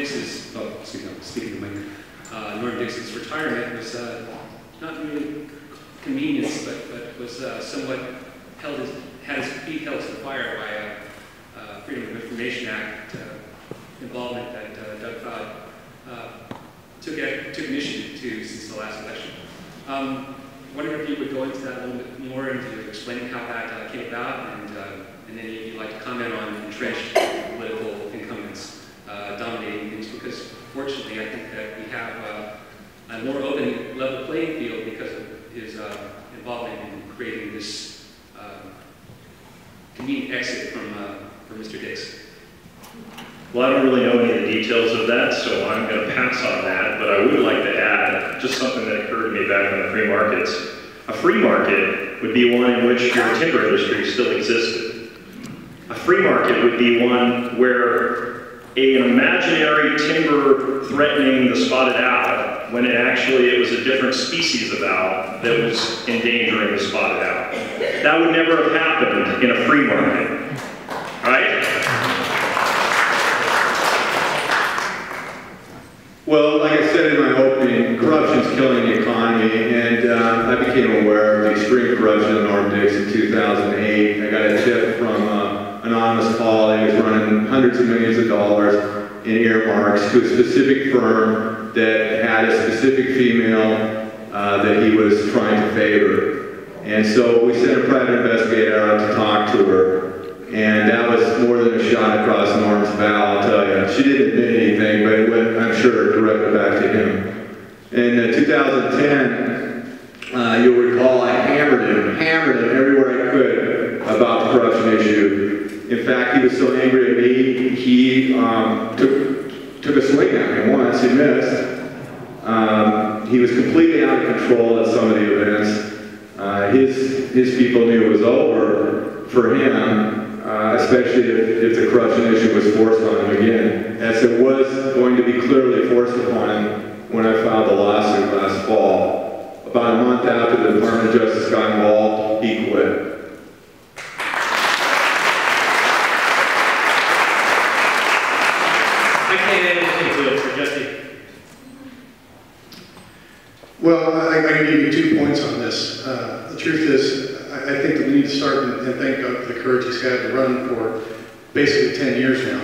Dix's, oh, excuse me, speaking of Mike, Norm Dix's retirement was not really convenience, but was somewhat had his feet held to the fire by a Freedom of Information Act involvement that Doug Fowd took initiative to since the last election. Wondering if you would go into that a little bit more and to explain how that came about, and then if you'd like to comment on entrenched political incumbents dominating things, because fortunately I think that we have a more open level playing field because of his involvement in creating this convenient exit from Mr. Dix. Well, I don't really know any of the details of that, so I'm going to pass on that, but I would like to add just something that occurred to me back on the free markets. A free market would be one in which your timber industry still existed. A free market would be one where an imaginary timber threatening the spotted owl, when it was a different species of owl that was endangering the spotted owl. That would never have happened in a free market, right? Well, like I said in my opening, corruption's killing the economy, and I became aware of the extreme corruption of Norm Dix in 2008. I got a tip from an anonymous call. He was running hundreds of millions of dollars in earmarks to a specific firm that had a specific female that he was trying to favor. And so we sent a private investigator out to talk to her. And that was more than a shot across Norm's bow, I'll tell you. She didn't admit anything, but it went, I'm sure, directly back to him. In 2010, you'll recall I hammered him everywhere I could about the corruption issue. In fact, he was so angry at me, he took a swing at me once, he missed. He was completely out of control at some of the events. His people knew it was over for him. Especially if the corruption issue was forced on him again, as it was going to be clearly forced upon him when I filed the lawsuit last fall. About a month after the Department of Justice got involved, he quit. I can't add anything to it, so Jesse. Well, I can give you 2 points on this. The truth is, I think that we need to start and thank God for the courage he's had to run for basically 10 years now.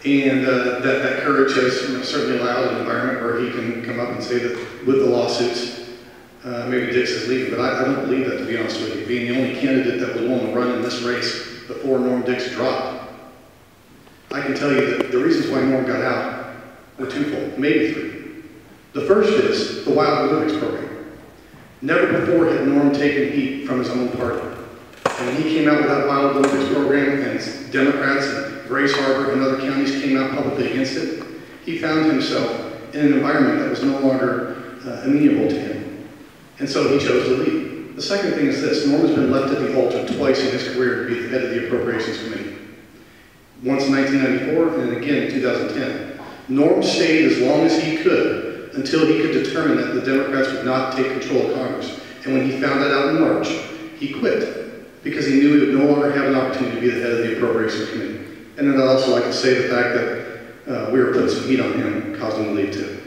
And that courage has certainly allowed an environment where he can come up and say that with the lawsuits, maybe Dix is leaving, but I don't believe that, to be honest with you. Being the only candidate that was willing to run in this race before Norm Dix dropped. I can tell you that the reasons why Norm got out were twofold, maybe 3. The first is the Wild Olympics program. Never before had Norm taken heat from his own party. And when he came out with that Wild Olympics program, and Democrats in Grace Harbor and other counties came out publicly against it, he found himself in an environment that was no longer amenable to him. And so he chose to leave. The second thing is this: Norm has been left at the altar twice in his career to be the head of the Appropriations Committee. Once in 1994 and again in 2010. Norm stayed as long as he could until he could determine that the Democrats would not take control of Congress. And when he found that out in March, he quit, because he knew he would no longer have an opportunity to be the head of the Appropriations Committee. And then I'd also like to say the fact that we were putting some heat on him caused him to leave too.